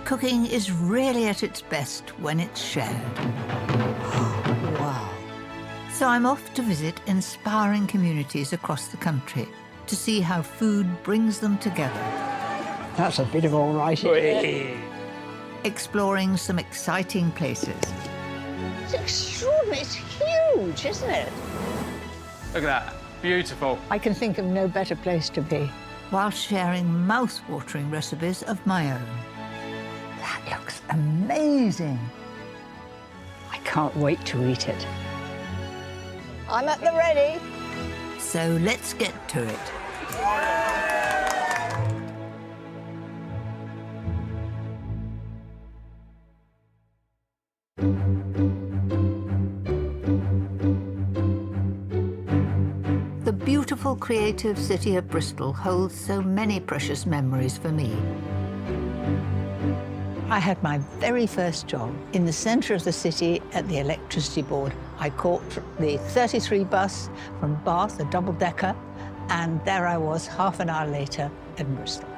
Cooking is really at its best when it's shared. Wow. So I'm off to visit inspiring communities across the country to see how food brings them together. That's a bit of all right, isn't it? Exploring some exciting places. It's extraordinary. It's huge, isn't it? Look at that. Beautiful. I can think of no better place to be. While sharing mouth-watering recipes of my own. That looks amazing. I can't wait to eat it. I'm at the ready. So let's get to it. The beautiful, creative city of Bristol holds so many precious memories for me. I had my very first job in the centre of the city at the electricity board. I caught the 33 bus from Bath, a double-decker, and there I was half an hour later in Bristol.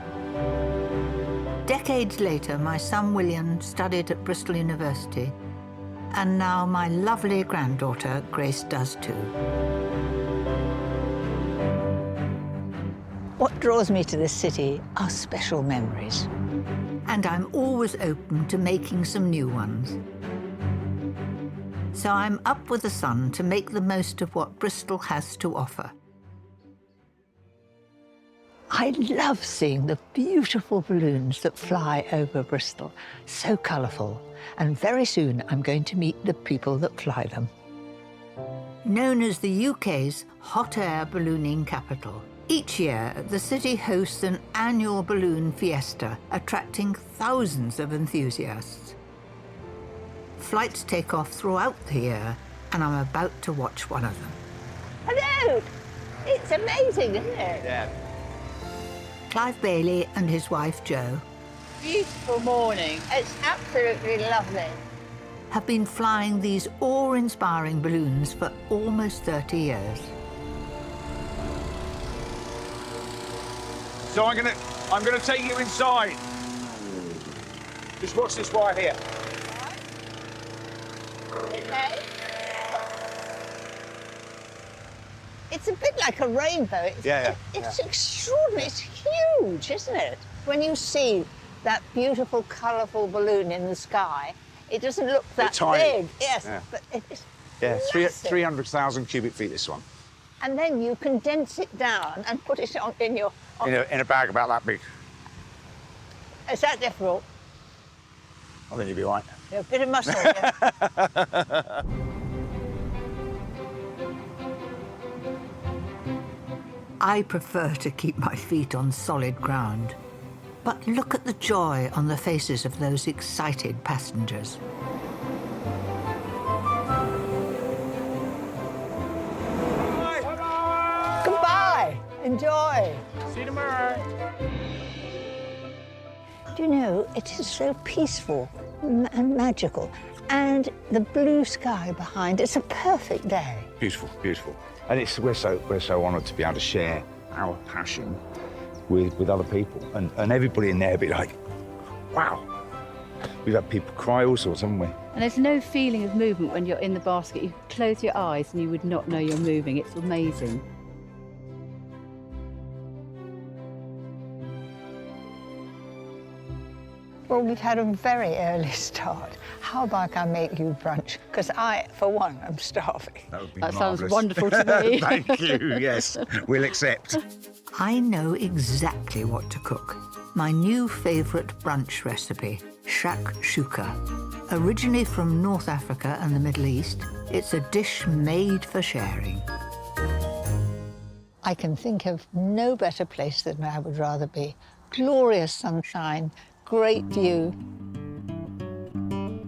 Decades later, my son William studied at Bristol University, and now my lovely granddaughter Grace does too. What draws me to this city are special memories. And I'm always open to making some new ones. So I'm up with the sun to make the most of what Bristol has to offer. I love seeing the beautiful balloons that fly over Bristol, so colourful. And very soon I'm going to meet the people that fly them. Known as the UK's hot air ballooning capital, each year the city hosts an annual balloon fiesta, attracting thousands of enthusiasts. Flights take off throughout the year, and I'm about to watch one of them. Hello! It's amazing, isn't it? Yeah. Clive Bailey and his wife Jo Beautiful morning. It's absolutely lovely. have been flying these awe-inspiring balloons for almost 30 years. So I'm gonna take you inside. Just watch this wire here. Okay. It's a bit like a rainbow. It's extraordinary. It's huge, isn't it? When you see that beautiful, colourful balloon in the sky, it doesn't look that big. Yes, Yeah. but it's Yeah, massive. 300,000 cubic feet, this one. And then you condense it down and put it on in your... In a bag about that big. Is that difficult? I think you'll be right. A bit of muscle, yeah. I prefer to keep my feet on solid ground. But look at the joy on the faces of those excited passengers. Goodbye. Enjoy. See you tomorrow. Do you know, it is so peaceful and magical. And the blue sky behind, it's a perfect day. Beautiful, beautiful. And we're so honoured to be able to share our passion with other people. And everybody in there be like, wow. We've had people cry all sorts, haven't we? And there's no feeling of movement when you're in the basket. You close your eyes and you would not know you're moving. It's amazing. Well, we've had a very early start. How about I make you brunch? Because I, for one, am starving. That would be That sounds marvellous. wonderful to me. Thank you, yes. We'll accept. I know exactly what to cook. My new favourite brunch recipe, shakshuka. Originally from North Africa and the Middle East, it's a dish made for sharing. I can think of no better place than I would rather be. Glorious sunshine, great view.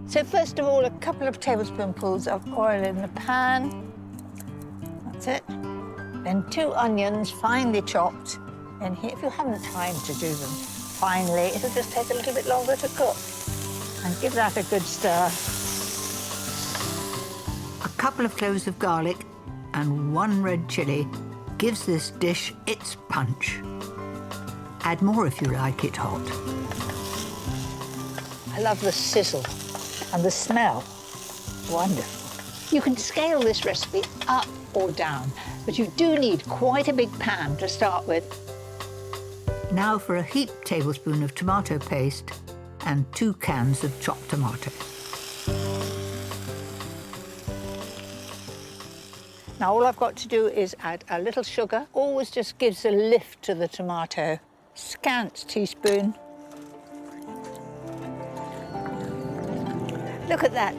So first of all, a couple of tablespoonfuls of oil in the pan. That's it. Then 2 onions, finely chopped. And here, if you haven't time to do them finely, it'll just take a little bit longer to cook. And give that a good stir. A couple of cloves of garlic and 1 red chilli gives this dish its punch. Add more if you like it hot. I love the sizzle and the smell. Wonderful. You can scale this recipe up or down, but you do need quite a big pan to start with. Now for a heaped tablespoon of tomato paste and 2 cans of chopped tomato. Now all I've got to do is add a little sugar. Always just gives a lift to the tomato. Scant teaspoon. Look at that.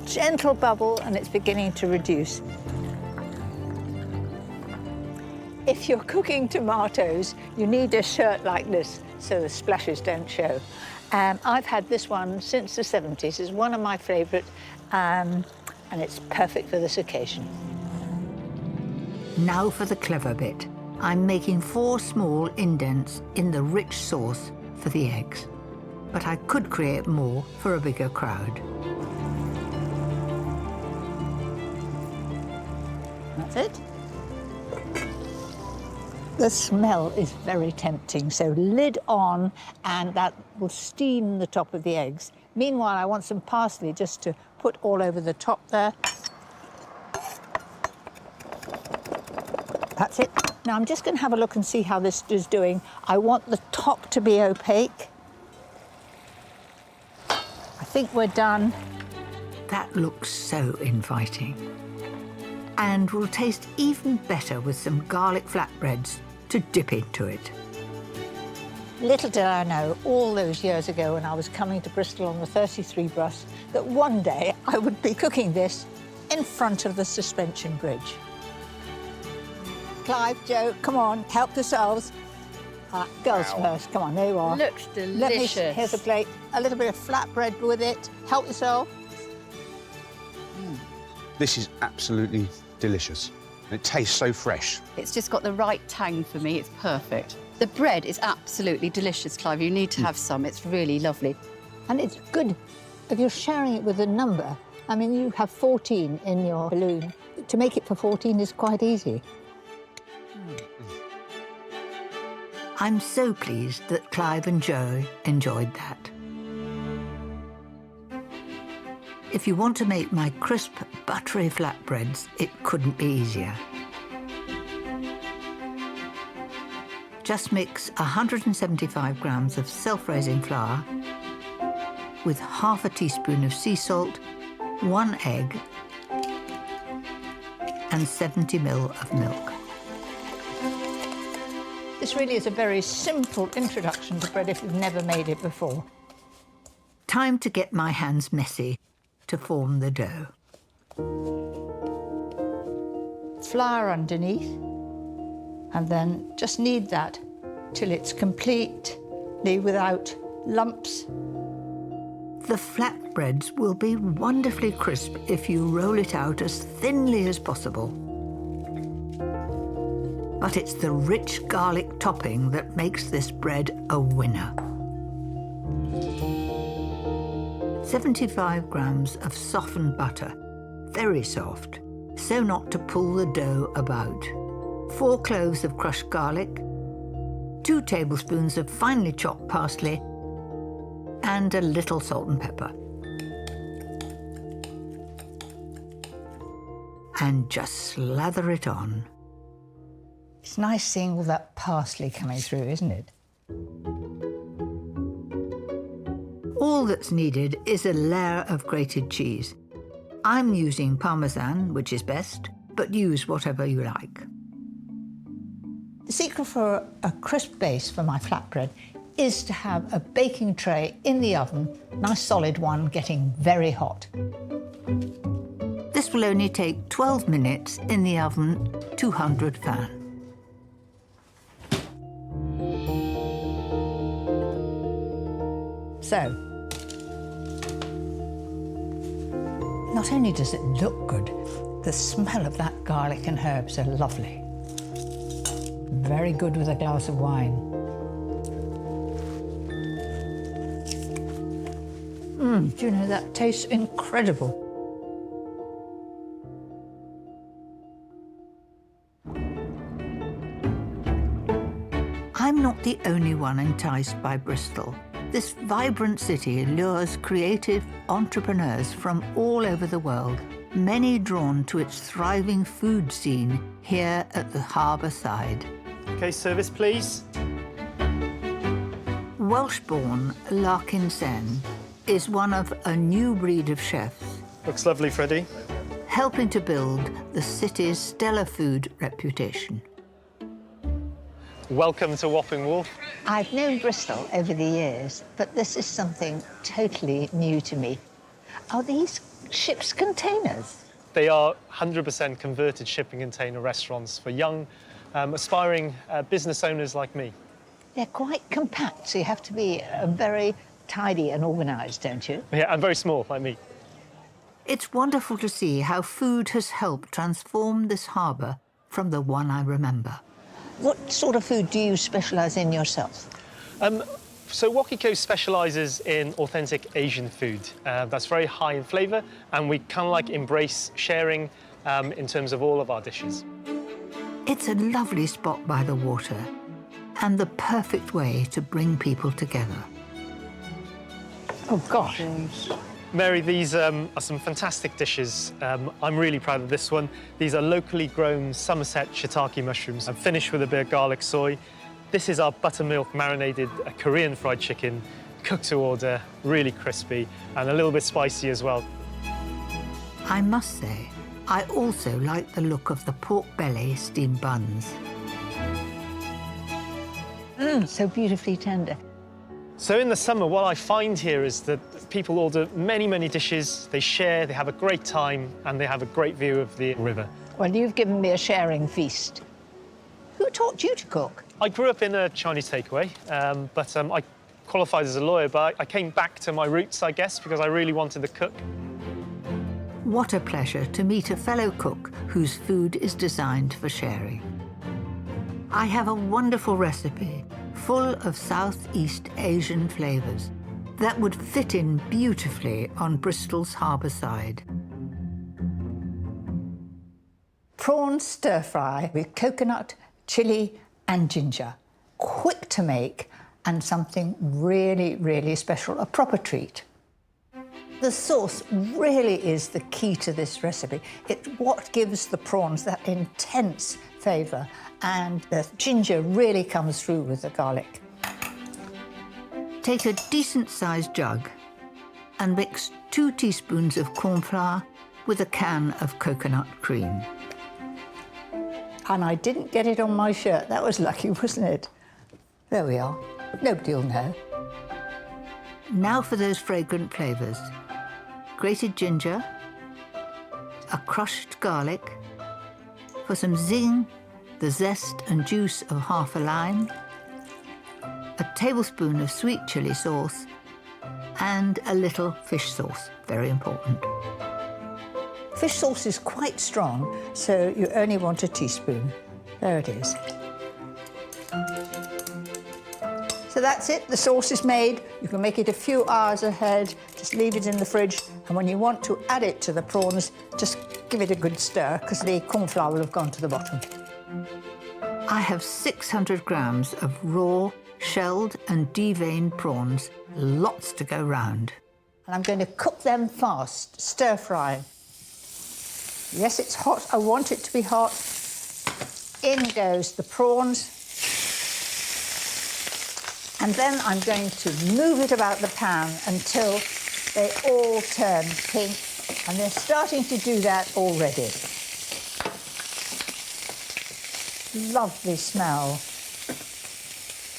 Gentle bubble, and it's beginning to reduce. If you're cooking tomatoes, you need a shirt like this so the splashes don't show. I've had this one since the 70s. It's one of my favourite, and it's perfect for this occasion. Now for the clever bit. I'm making 4 small indents in the rich sauce for the eggs, but I could create more for a bigger crowd. That's it. The smell is very tempting, so lid on, and that will steam the top of the eggs. Meanwhile, I want some parsley just to put all over the top there. That's it. Now I'm just going to have a look and see how this is doing. I want the top to be opaque. I think we're done. That looks so inviting. And will taste even better with some garlic flatbreads to dip into it. Little did I know all those years ago when I was coming to Bristol on the 33 bus that one day I would be cooking this in front of the suspension bridge. Clive, Joe, come on, help yourselves. Girls first, come on, there you are. Looks delicious. Here's a plate, a little bit of flatbread with it. Help yourself. This is absolutely delicious. It tastes so fresh. It's just got the right tang for me. It's perfect. The bread is absolutely delicious, Clive. You need to have some. It's really lovely. And it's good if you're sharing it with a number. I mean, you have 14 in your balloon. To make it for 14 is quite easy. I'm so pleased that Clive and Joe enjoyed that. If you want to make my crisp, buttery flatbreads, it couldn't be easier. Just mix 175 grams of self-raising flour with half a teaspoon of sea salt, 1 egg, and 70 ml of milk. This really is a very simple introduction to bread if you've never made it before. Time to get my hands messy to form the dough. Flour underneath, and then just knead that till it's completely without lumps. The flatbreads will be wonderfully crisp if you roll it out as thinly as possible. But it's the rich garlic topping that makes this bread a winner. 75 grams of softened butter, very soft, so not to pull the dough about. 4 cloves of crushed garlic, 2 tablespoons of finely chopped parsley, and a little salt and pepper. And just slather it on. It's nice seeing all that parsley coming through, isn't it? All that's needed is a layer of grated cheese. I'm using Parmesan, which is best, but use whatever you like. The secret for a crisp base for my flatbread is to have a baking tray in the oven, nice solid one, getting very hot. This will only take 12 minutes in the oven, 200 fan. So, not only does it look good, the smell of that garlic and herbs are lovely. Very good with a glass of wine. Do you know, that tastes incredible. I'm not the only one enticed by Bristol. This vibrant city lures creative entrepreneurs from all over the world, many drawn to its thriving food scene here at the harbour side. OK, service, please. Welsh-born Larkin Sen is one of a new breed of chefs, Looks lovely, Freddie. helping to build the city's stellar food reputation. Welcome to Wapping Wharf. I've known Bristol over the years, but this is something totally new to me. Are these ship's containers? They are 100% converted shipping container restaurants for young, aspiring business owners like me. They're quite compact, so you have to be very tidy and organised, don't you? Yeah, and very small, like me. It's wonderful to see how food has helped transform this harbour from the one I remember. What sort of food do you specialise in yourself? So Jurassic Coast specialises in authentic Asian food. That's very high in flavour, and we kind of like embrace sharing in terms of all of our dishes. It's a lovely spot by the water and the perfect way to bring people together. Oh, gosh. Mary, these are some fantastic dishes. I'm really proud of this one. These are locally grown Somerset shiitake mushrooms. I'm finished with a bit of garlic soy. This is our buttermilk marinated Korean fried chicken, cooked to order, really crispy and a little bit spicy as well. I must say, I also like the look of the pork belly steamed buns. So beautifully tender. So in the summer, what I find here is that people order many, many dishes, they share, they have a great time, and they have a great view of the river. Well, you've given me a sharing feast. Who taught you to cook? I grew up in a Chinese takeaway, but I qualified as a lawyer, but I came back to my roots, I guess, because I really wanted to cook. What a pleasure to meet a fellow cook whose food is designed for sharing. I have a wonderful recipe full of Southeast Asian flavours that would fit in beautifully on Bristol's harbour side. Prawn stir-fry with coconut, chilli and ginger. Quick to make and something really, really special, a proper treat. The sauce really is the key to this recipe. It's what gives the prawns that intense flavour, and the ginger really comes through with the garlic. Take a decent-sized jug and mix 2 teaspoons of corn flour with a can of coconut cream. And I didn't get it on my shirt. That was lucky, wasn't it? There we are. Nobody will know. Now for those fragrant flavours. Grated ginger, a crushed garlic, for some zing, the zest and juice of half a lime, a tablespoon of sweet chilli sauce, and a little fish sauce, very important. Fish sauce is quite strong, so you only want a teaspoon. There it is. So that's it, the sauce is made. You can make it a few hours ahead, just leave it in the fridge, and when you want to add it to the prawns, just give it a good stir, because the corn flour will have gone to the bottom. I have 600 grams of raw, shelled and deveined prawns, lots to go round. And I'm going to cook them fast, stir-fry. Yes, it's hot, I want it to be hot. In goes the prawns. And then I'm going to move it about the pan until they all turn pink, and they're starting to do that already. Lovely smell,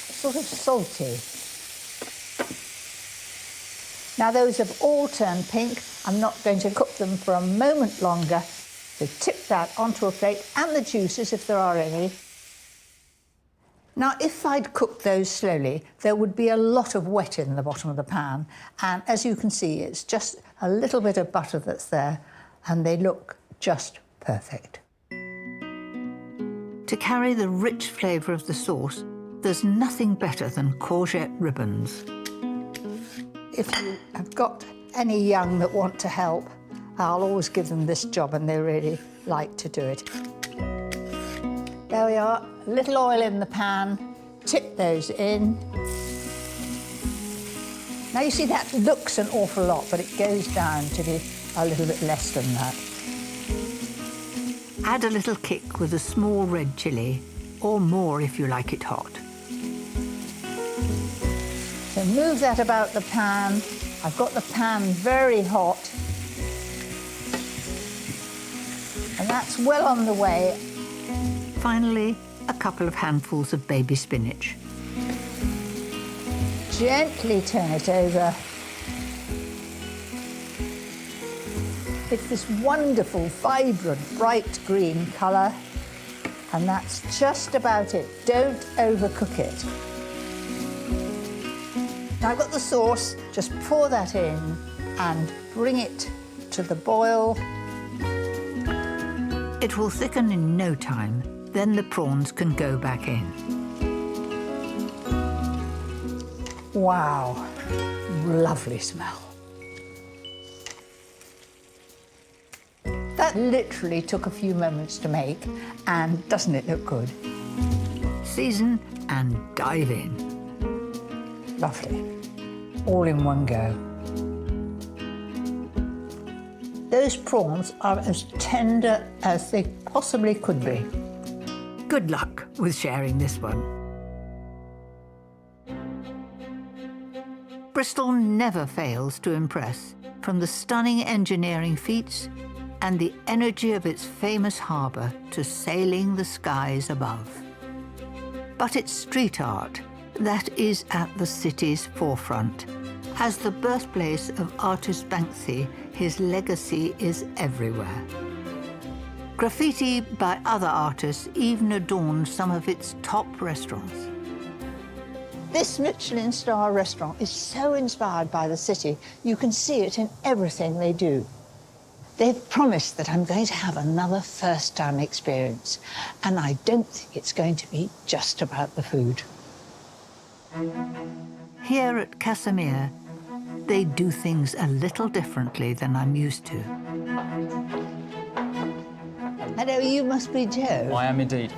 sort of salty. Now those have all turned pink. I'm not going to cook them for a moment longer, so tip that onto a plate, and the juices if there are any. Now, if I'd cooked those slowly, there would be a lot of wet in the bottom of the pan. And as you can see, it's just a little bit of butter that's there, and they look just perfect. To carry the rich flavour of the sauce, there's nothing better than courgette ribbons. If you have got any young that want to help, I'll always give them this job, and they really like to do it. There we are, a little oil in the pan, tip those in. Now, you see, that looks an awful lot, but it goes down to be a little bit less than that. Add a little kick with a small red chilli, or more if you like it hot. So move that about the pan. I've got the pan very hot. And that's well on the way. Finally, a couple of handfuls of baby spinach. Gently turn it over. It's this wonderful, vibrant, bright green colour. And that's just about it. Don't overcook it. Now I've got the sauce, just pour that in and bring it to the boil. It will thicken in no time, then the prawns can go back in. Wow, lovely smell. That literally took a few moments to make, and doesn't it look good? Season and dive in. Lovely. All in one go. Those prawns are as tender as they possibly could be. Good luck with sharing this one. Bristol never fails to impress, from the stunning engineering feats and the energy of its famous harbour to sailing the skies above. But it's street art that is at the city's forefront. As the birthplace of artist Banksy, his legacy is everywhere. Graffiti by other artists even adorned some of its top restaurants. This Michelin star restaurant is so inspired by the city, you can see it in everything they do. They've promised that I'm going to have another first-time experience, and I don't think it's going to be just about the food. Here at Casimir, they do things a little differently than I'm used to. Hello, you must be Joe. I am indeed.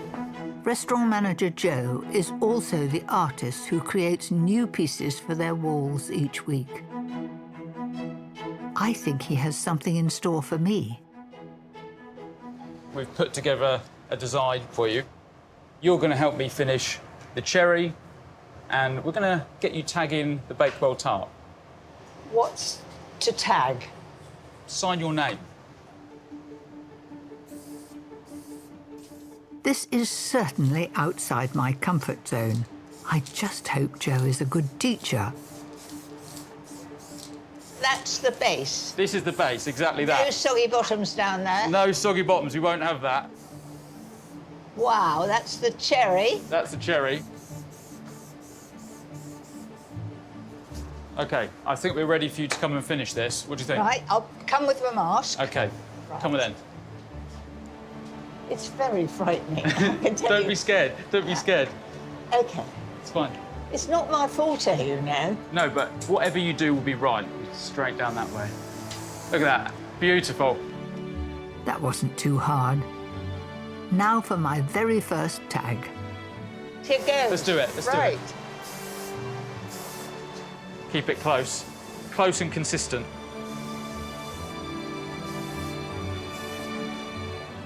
Restaurant manager Joe is also the artist who creates new pieces for their walls each week. I think he has something in store for me. We've put together a design for you. You're going to help me finish the cherry, and we're going to get you tagging the Bakewell tart. What's to tag? Sign your name. This is certainly outside my comfort zone. I just hope Joe is a good teacher. That's the base. This is the base, exactly that. No soggy bottoms down there. No soggy bottoms, we won't have that. Wow, that's the cherry. That's the cherry. OK, I think we're ready for you to come and finish this. What do you think? Right, I'll come with my mask. OK, come with then. It's very frightening, I can tell Don't you. be scared, don't be scared. OK. It's fine. It's not my forte, you know. No, but whatever you do will be right. Straight down that way. Look at that. Beautiful. That wasn't too hard. Now for my very first tag. Here goes. Let's do it, let's do it. Right. Keep it close. Close and consistent.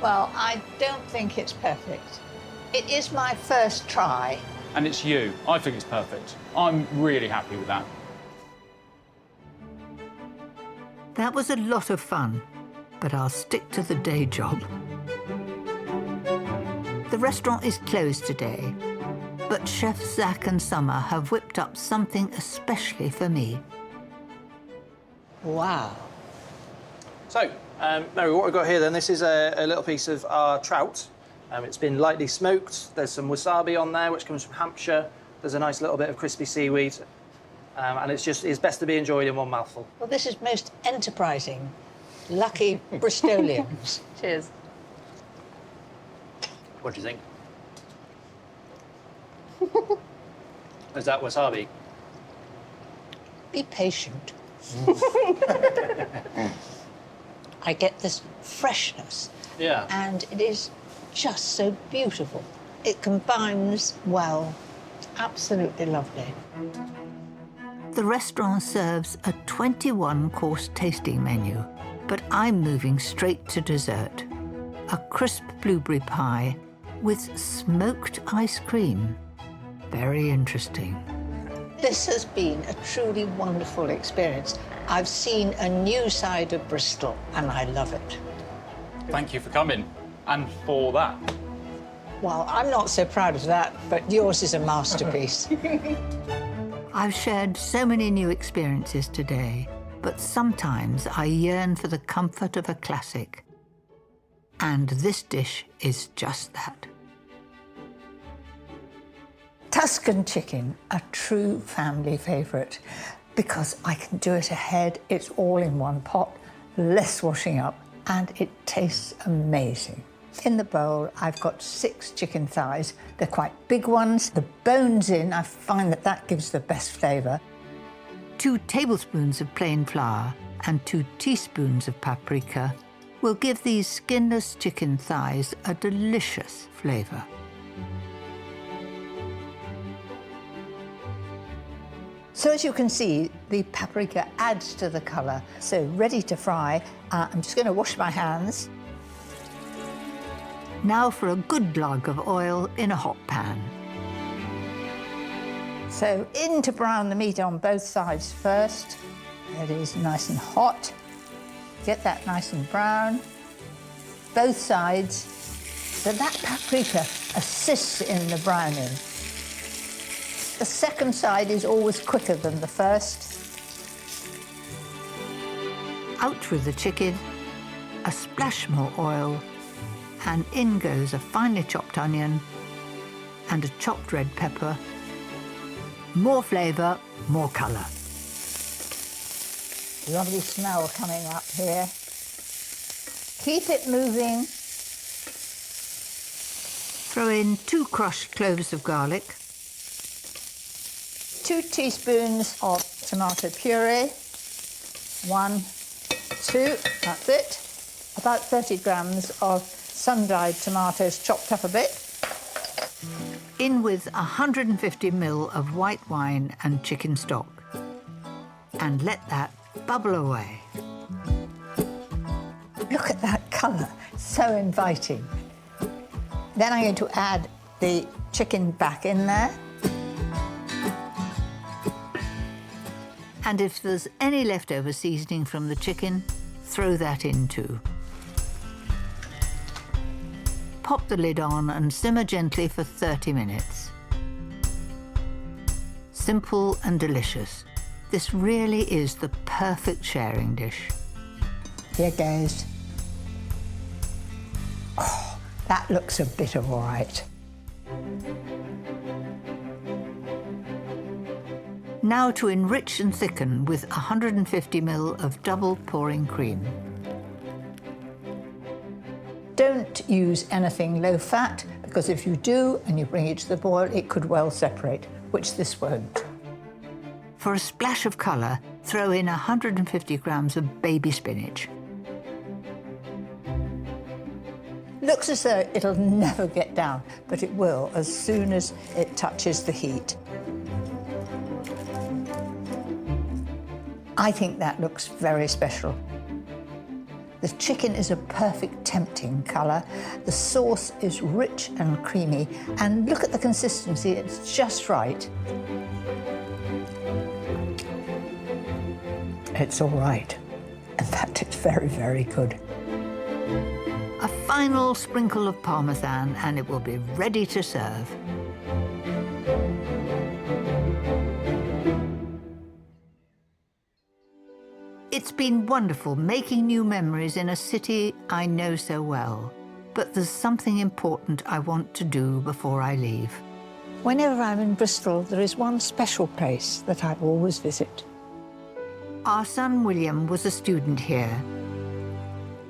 Well, I don't think it's perfect. It is my first try. And it's you. I think it's perfect. I'm really happy with that. That was a lot of fun, but I'll stick to the day job. The restaurant is closed today, but chefs Zach and Summer have whipped up something especially for me. Wow. So, Mary, what we've got here then, this is a little piece of our trout. It's been lightly smoked. There's some wasabi on there, which comes from Hampshire. There's a nice little bit of crispy seaweed. And it's best to be enjoyed in one mouthful. Well, this is most enterprising. Lucky Bristolians. Cheers. What do you think? Is that wasabi? Be patient. I get this freshness. Yeah. And it is just so beautiful. It combines well. Absolutely lovely. The restaurant serves a 21-course tasting menu, but I'm moving straight to dessert. A crisp blueberry pie with smoked ice cream. Very interesting. This has been a truly wonderful experience. I've seen a new side of Bristol, and I love it. Thank you for coming, and for that. Well, I'm not so proud of that, but yours is a masterpiece. I've shared so many new experiences today, but sometimes I yearn for the comfort of a classic. And this dish is just that. Tuscan chicken, a true family favourite, because I can do it ahead, it's all in one pot, less washing up, and it tastes amazing. In the bowl, I've got 6 chicken thighs. They're quite big ones. The bones in, I find that gives the best flavour. 2 tablespoons of plain flour and 2 teaspoons of paprika will give these skinless chicken thighs a delicious flavour. So as you can see, the paprika adds to the colour. So ready to fry. I'm just going to wash my hands. Now for a good glug of oil in a hot pan. So in to brown the meat on both sides first. It is nice and hot. Get that nice and brown. Both sides. So that paprika assists in the browning. The second side is always quicker than the first. Out with the chicken, a splash more oil, and in goes a finely chopped onion and a chopped red pepper. More flavour, more colour. Lovely smell coming up here. Keep it moving. Throw in 2 crushed cloves of garlic, 2 teaspoons of tomato puree. 1, 2, that's it. About 30 grams of sun-dried tomatoes chopped up a bit. in with 150 ml of white wine and chicken stock, and let that bubble away. Look at that colour, so inviting. Then I'm going to add the chicken back in there. And if there's any leftover seasoning from the chicken, throw that in too. Pop the lid on and simmer gently for 30 minutes. Simple and delicious. This really is the perfect sharing dish. Here goes. Oh, that looks a bit all right. Now to enrich and thicken with 150 ml of double pouring cream. Don't use anything low fat, because if you do and you bring it to the boil, it could well separate, which this won't. For a splash of colour, throw in 150 grams of baby spinach. Looks as though it'll never get down, but it will as soon as it touches the heat. I think that looks very special. The chicken is a perfect tempting colour. The sauce is rich and creamy, and look at the consistency, it's just right. It's all right. In fact, it's very, very good. A final sprinkle of parmesan and it will be ready to serve. It's been wonderful making new memories in a city I know so well, but there's something important I want to do before I leave. Whenever I'm in Bristol, there is one special place that I always visit. Our son William was a student here,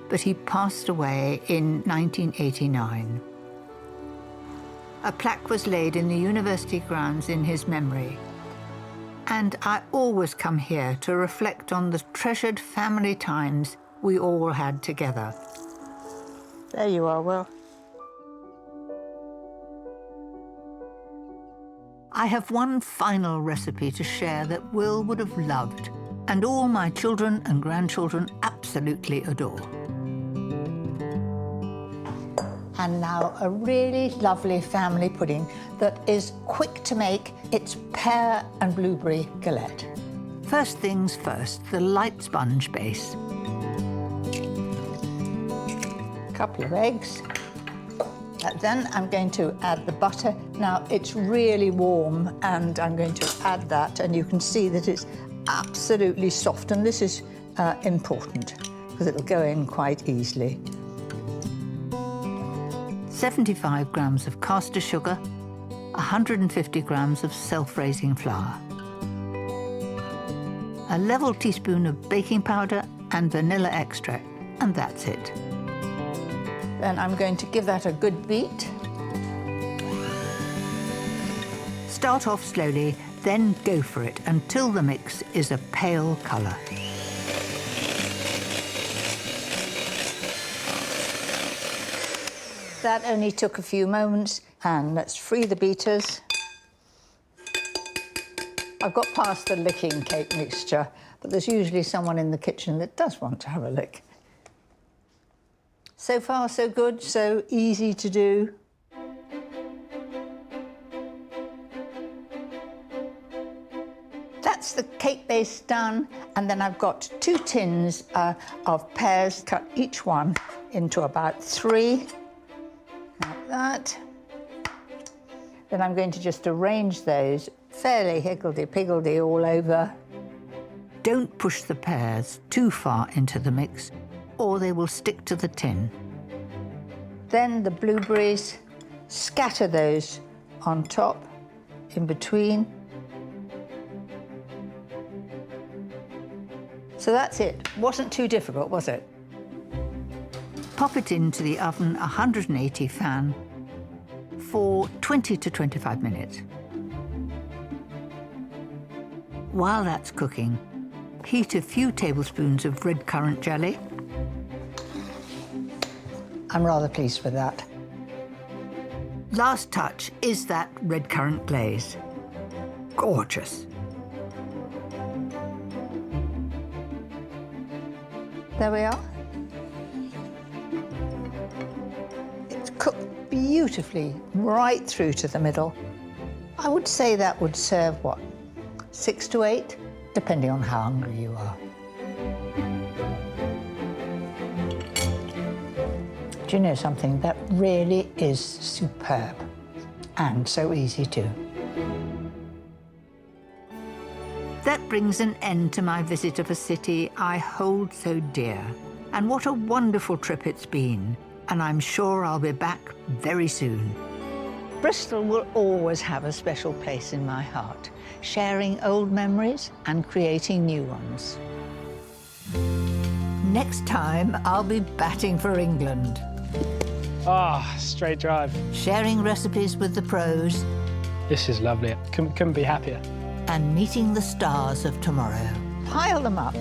but he passed away in 1989. A plaque was laid in the university grounds in his memory. And I always come here to reflect on the treasured family times we all had together. There you are, Will. I have one final recipe to share that Will would have loved, and all my children and grandchildren absolutely adore. And now a really lovely family pudding that is quick to make. It's pear and blueberry galette. First things first, the light sponge base. A couple of eggs. And then I'm going to add the butter. Now it's really warm and I'm going to add that, and you can see that it's absolutely soft, and this is important because it'll go in quite easily. 75 grams of caster sugar, 150 grams of self-raising flour, a level teaspoon of baking powder and vanilla extract, and that's it. Then I'm going to give that a good beat. Start off slowly, then go for it until the mix is a pale colour. That only took a few moments, and let's free the beaters. I've got past the licking cake mixture, but there's usually someone in the kitchen that does want to have a lick. So far, so good, so easy to do. That's the cake base done, and then I've got 2 tins of pears, cut each one into about 3. Like that. Then I'm going to just arrange those fairly higgledy-piggledy all over. Don't push the pears too far into the mix, or they will stick to the tin. Then the blueberries, scatter those on top, in between. So that's it. Wasn't too difficult, was it? Pop it into the oven 180 fan for 20 to 25 minutes. While that's cooking, heat a few tablespoons of red currant jelly. I'm rather pleased with that. Last touch is that red currant glaze. Gorgeous. There we are. It's cooked beautifully right through to the middle. I would say that would serve, what, 6 to 8, depending on how hungry you are. Do you know something? That really is superb, and so easy too. That brings an end to my visit of a city I hold so dear. And what a wonderful trip it's been. And I'm sure I'll be back very soon. Bristol will always have a special place in my heart, sharing old memories and creating new ones. Next time, I'll be batting for England. Straight drive. Sharing recipes with the pros. This is lovely. Couldn't be happier. And meeting the stars of tomorrow. Pile them up.